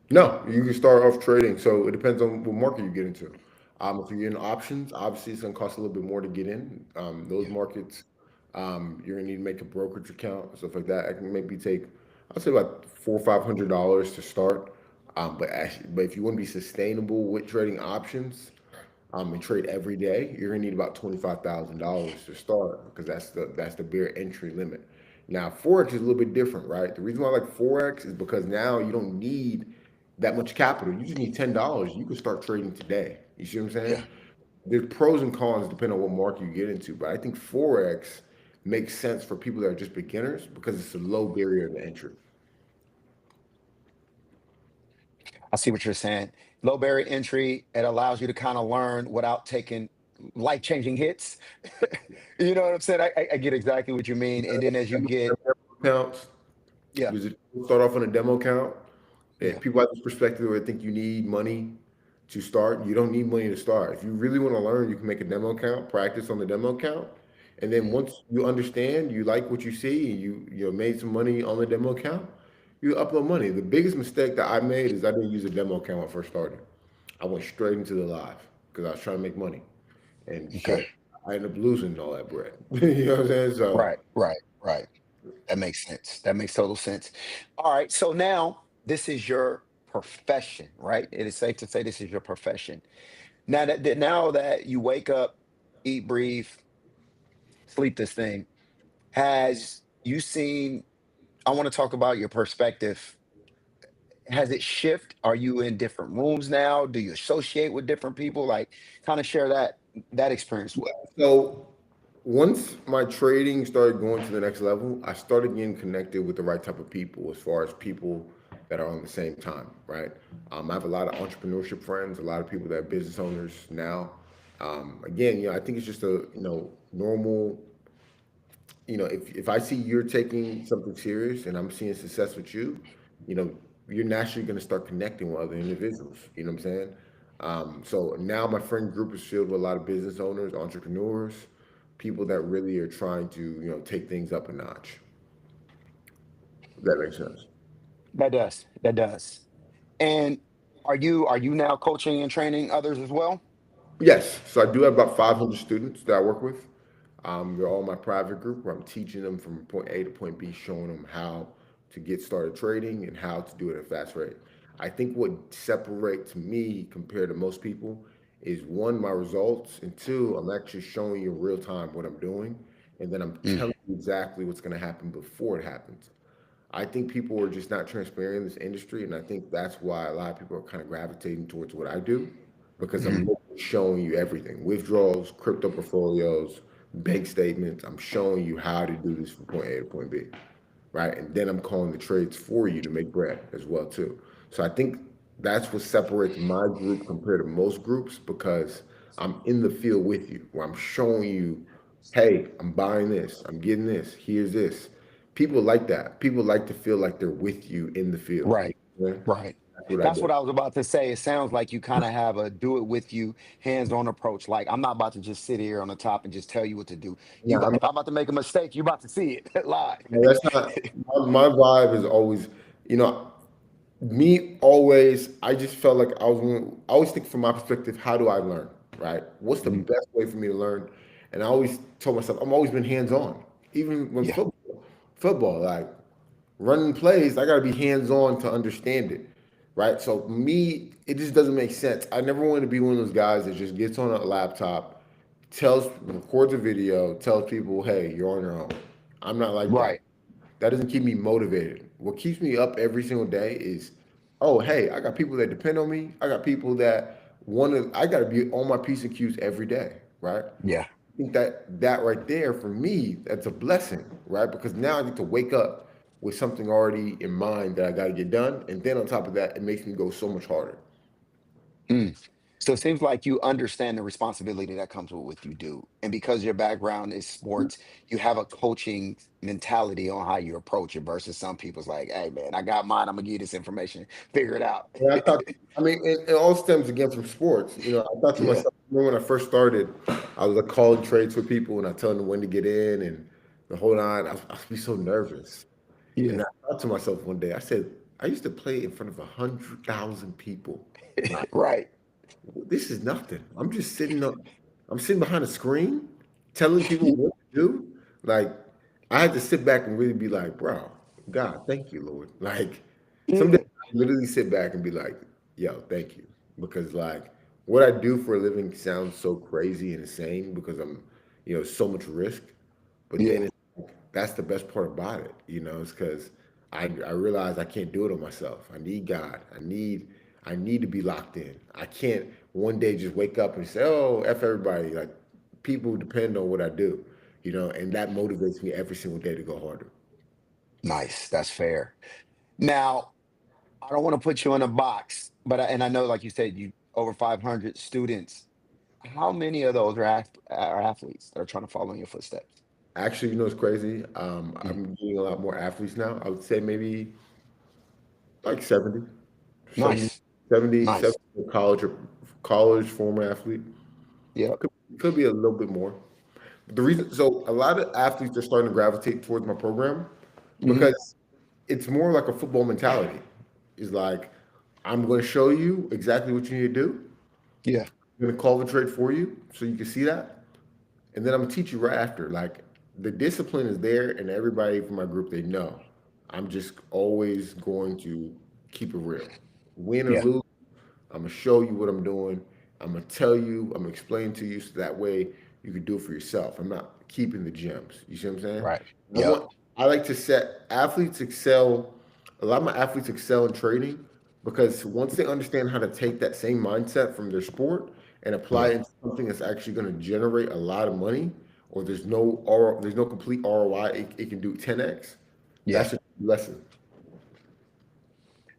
No, you can start off trading. So it depends on what market you get into. If you're in options, obviously it's going to cost a little bit more to get in. Those Yeah. markets, you're going to need to make a brokerage account, stuff like that. It can maybe take, I'd say about $400 or $500 to start. But if you want to be sustainable with trading options, and trade every day, you're gonna need about $25,000 to start because that's the bare entry limit. Now, forex is a little bit different, right? The reason why I like forex is because now you don't need that much capital. You just need $10. You can start trading today. You see what I'm Yeah. saying? There's pros and cons depending on what market you get into, but I think forex makes sense for people that are just beginners because it's a low barrier to entry. I see what you're saying. Low barrier entry, it allows you to kind of learn without taking life-changing hits. You know what I'm saying? I get exactly what you mean. And then as you get, Accounts. yeah, Because if you start off on a demo account, if yeah, people have this perspective where they think you need money to start, you don't need money to start. If you really want to learn, you can make a demo account, practice on the demo account, and then mhm, once you understand, you like what you see, and you made some money on the demo account, you upload money. The biggest mistake that I made is I didn't use a demo account when I first started. I went straight into the live because I was trying to make money, and okay, shit, I ended up losing all that bread. You know what I'm saying? So right, right, right. That makes sense. That makes total sense. All right. So now, this is your profession, right? It is safe to say this is your profession. Now that you wake up, eat, breathe, sleep this thing, has you seen, I want to talk about your perspective. Has it shift? Are you in different rooms now? Do you associate with different people? Like kind of share that experience with. So once my trading started going to the next level, I started getting connected with the right type of people as far as people that are on the same time, right? I have a lot of entrepreneurship friends, a lot of people that are business owners now. Again, I think it's just a, normal, if I see you're taking something serious and I'm seeing success with you, you know, you're naturally going to start connecting with other individuals. You know what I'm saying? So now my friend group is filled with a lot of business owners, entrepreneurs, people that really are trying to, take things up a notch. If that makes sense. That does. That does. And are you now coaching and training others as well? Yes. So I do have about 500 students that I work with. They're all my private group where I'm teaching them from point A to point B, showing them how to get started trading and how to do it at a fast rate. I think what separates me compared to most people is one, my results, and two, I'm actually showing you in real time what I'm doing, and then I'm Mm, telling you exactly what's going to happen before it happens. I think people are just not transparent in this industry, and I think that's why a lot of people are kind of gravitating towards what I do because I'm mhm. literally showing you everything: withdrawals, crypto portfolios, bank statements. I'm showing you how to do this from point A to point B, right? And then I'm calling the trades for you to make bread as well too. So I think that's what separates my group compared to most groups because I'm in the field with you, where I'm showing you, hey, I'm buying this, I'm getting this, here's this. People like that. People like to feel like they're with you in the field. Right. Yeah? Right. That's what I That's do. what I was about to say. It sounds like you kind of have a do it with you, hands-on approach. Like I'm not about to just sit here on the top and just tell you what to do. Yeah, If I'm about to make a mistake, you about to see it live. no, that's not my vibe is always, you know, me always, I just felt like I always think from my perspective, how do I learn, right? What's the Mhm. best way for me to learn? And I always told myself, I've always been hands on. Even when Yeah. football, like running plays, I got to be hands on to understand it, right? So me, it just doesn't make sense. I never wanted to be one of those guys that just gets on a laptop, records a video, tells people, hey, you're on your own. I'm not like that. Right. That doesn't keep me motivated. What keeps me up every single day is, oh, hey, I got people that depend on me. I got people that want to, I got to be on my P's and Q's every day, right? Yeah. I think that right there for me, that's a blessing, right? Because now I get to wake up with something already in mind that I got to get done, and then on top of that, it makes me go so much harder. Mm. So it seems like you understand the responsibility that comes with what you do. And because your background is sports, you have a coaching mentality on how you approach it versus some people's like, hey man, I got mine. I'm gonna give you this information. Figure it out. And I thought, I mean, it all stems again from sports. I thought to Yeah. myself, remember when I first started, I was like calling trades for people and I telling them when to get in and the whole nine. I'd be so nervous. And Yeah. I thought to myself one day, I said, I used to play in front of 100,000 people. Like, Right. this is nothing. I'm sitting behind a screen telling people what to do. Like, I had to sit back and really be like, bro, God, thank you, Lord. Like, some days Yeah. I literally sit back and be like, yo, thank you. Because, like, what I do for a living sounds so crazy and insane because I'm, so much risk. But then Yeah. it's like, that's the best part about it, it's because I realize I can't do it on myself. I need God. I need to be locked in. I can't one day just wake up and say, "Oh, f everybody." Like people depend on what I do, and that motivates me every single day to go harder. Nice. That's fair. Now, I don't want to put you in a box, but and I know, like you said, you over 500 students. How many of those are athletes that are trying to follow in your footsteps? Actually, it's crazy. Mm. I'm getting a lot more athletes now. I would say maybe like 70, 70, Nice. 70, Nice. 70 college former athlete. Yep. Could be a little bit more. The reason, so a lot of athletes are starting to gravitate towards my program Hmm. because it's more like a football mentality. It's like, I'm going to show you exactly what you need to do. Yeah. I'm going to call the trade for you so you can see that. And then I'm going to teach you right after. Like, the discipline is there, and everybody from my group, they know. I'm just always going to keep it real. Win or Yeah. lose, I'm gonna show you what I'm doing. I'm gonna tell you. I'm gonna explain to you so that way you can do it for yourself. I'm not keeping the gems. You see what I'm saying? Right. I Yep. want. I like to set athletes excel. A lot of my athletes excel in trading because once they understand how to take that same mindset from their sport and apply Yeah. it into something that's actually going to generate a lot of money, or there's no complete ROI, it can do 10x. Yeah. That's a lesson.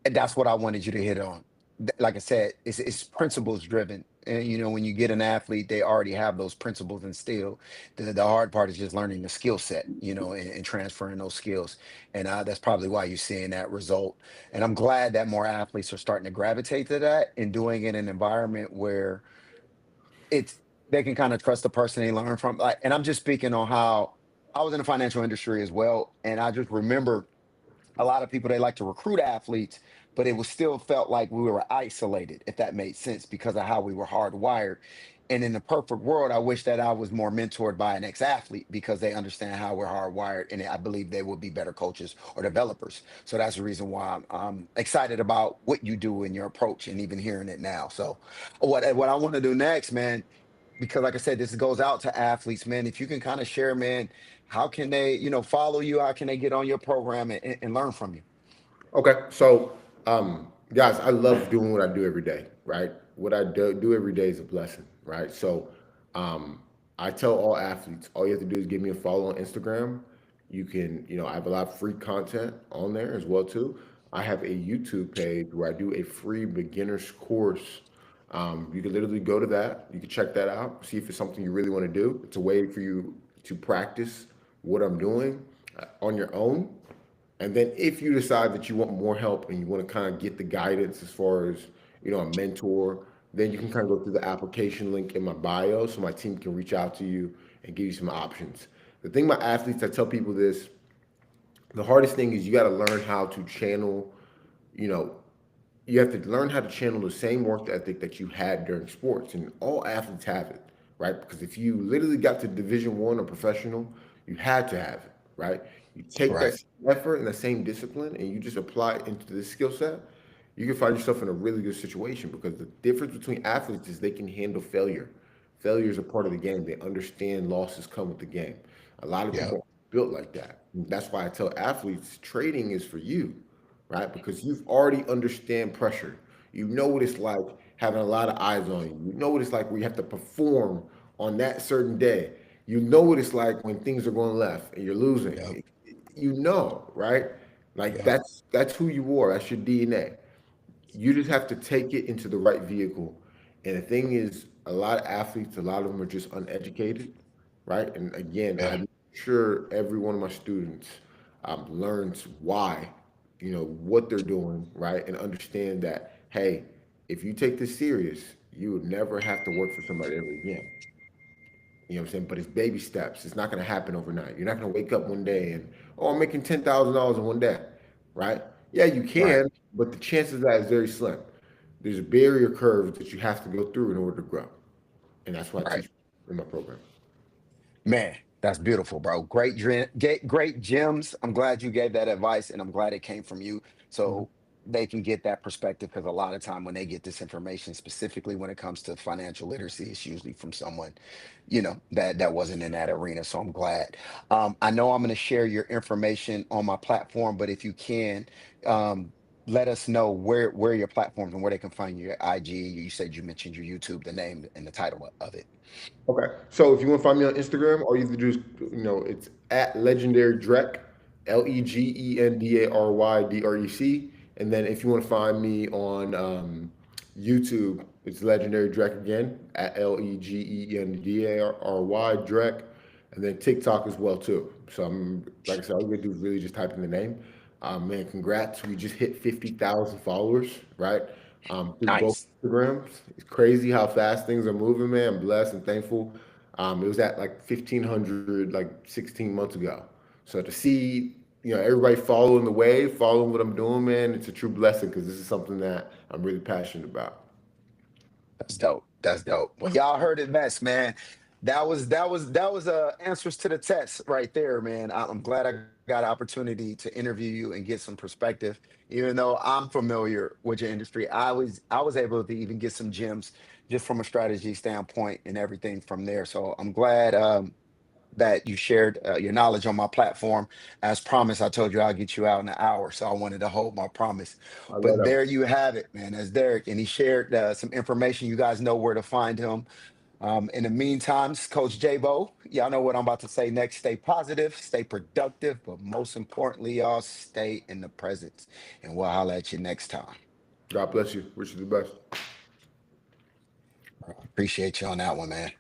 And that's what I wanted you to hit on. Like I said, it's principles driven. And when you get an athlete, they already have those principles instilled. The hard part is just learning the skill set, and transferring those skills. And that's probably why you're seeing that result. And I'm glad that more athletes are starting to gravitate to that and doing it in an environment where it's they can kind of trust the person they learn from. Like, and I'm just speaking on how I was in the financial industry as well. And I just remember a lot of people, they like to recruit athletes, but it was still felt like we were isolated, if that made sense, because of how we were hardwired. And in the perfect world, I wish that I was more mentored by an ex-athlete because they understand how we're hardwired, and I believe they would be better coaches or developers. So that's the reason why I'm excited about what you do in your approach and even hearing it now. So what I want to do next, man, because like I said, this goes out to athletes, man. If you can kind of share, man, how can they, follow you? How can they get on your program and learn from you? Okay, so guys, I love doing what I do every day, right? What I do every day is a blessing, right? So um, I tell all athletes, all you have to do is give me a follow on Instagram. You can, I have a lot of free content on there as well too. I have a YouTube page where I do a free beginners course. You can literally go to that. You can check that out, see if it's something you really want to do. It's a way for you to practice what I'm doing on your own. And then if you decide that you want more help and you want to kind of get the guidance as far as, a mentor, then you can kind of go through the application link in my bio so my team can reach out to you and give you some options. The thing about athletes, I tell people this, the hardest thing is you got to learn how to channel, you know, you have to learn how to channel the same work ethic that you had during sports, and all athletes have it, right? Because if you literally got to Division 1 or professional, you had to have it, right? You take that Right. same effort and the same discipline and you just apply it into this skill set, you can find yourself in a really good situation because the difference between athletes is they can handle failure. Failure is a part of the game. They understand losses come with the game. A lot of Yeah. people aren't built like that. And that's why I tell athletes trading is for you, right? Because you've already understand pressure. You know what it's like having a lot of eyes on you. You know what it's like where you have to perform on that certain day. You know what it's like when things are going left and you're Yeah. losing. You know, right? Like Yeah. that's who you are. That's your DNA. You just have to take it into the right vehicle. And the thing is, a lot of athletes, a lot of them are just uneducated, right? And again, I Yeah. make sure every one of my students learns why, what they're doing, right? And understand that, hey, if you take this serious, you would never have to work for somebody ever again. You know what I'm saying? But it's baby steps. It's not going to happen overnight. You're not going to wake up one day and, oh, I'm making $10,000 in one day, right? Yeah, you Right. can, but the chances of that is very slim. There's a barrier curve that you have to go through in order to grow. And that's what I Right. teach in my program. Man, that's beautiful, bro. Great gems. I'm glad you gave that advice, and I'm glad it came from you, Mhm. so they can get that perspective. Because a lot of time when they get this information, specifically when it comes to financial literacy, it's usually from someone, that wasn't in that arena. So I'm glad. I know I'm going to share your information on my platform, but if you can, um, let us know where your platforms and where they can find your IG. You said you mentioned your YouTube, the name and the title of it. Okay. So if you want to find me on Instagram, all you have to do is, it's at Legendary Drek, LegendaryDrec. And then if you want to find me on YouTube, it's Legendary Drek again, at Legendary Drek. And then TikTok as well too. So I'm like I said, all you gotta do is really just type in the name. Man, congrats! We just hit 50,000 followers, right? Through both Nice. Instagrams. It's crazy how fast things are moving, man. I'm blessed and thankful. It was at like 1,500 like 16 months ago. So to see, everybody following the wave, following what I'm doing, man, it's a true blessing because this is something that I'm really passionate about. That's dope. That's dope. Well, y'all heard it best, man. That was answers to the test right there, man. I'm glad I got an opportunity to interview you and get some perspective. Even though I'm familiar with your industry, I was able to even get some gems just from a strategy standpoint and everything from there. So I'm glad that you shared your knowledge on my platform. As promised, I told you I'll get you out in an hour, so I wanted to hold my promise. I love But that. there you have it, man. That's Derek, and he shared some information. You guys know where to find him. In the meantime, it's Coach J-Bo. Y'all know what I'm about to say next. Stay positive, stay productive, but most importantly, y'all stay in the presence. And we'll holler at you next time. God bless you. Wish you the best. Appreciate you on that one, man.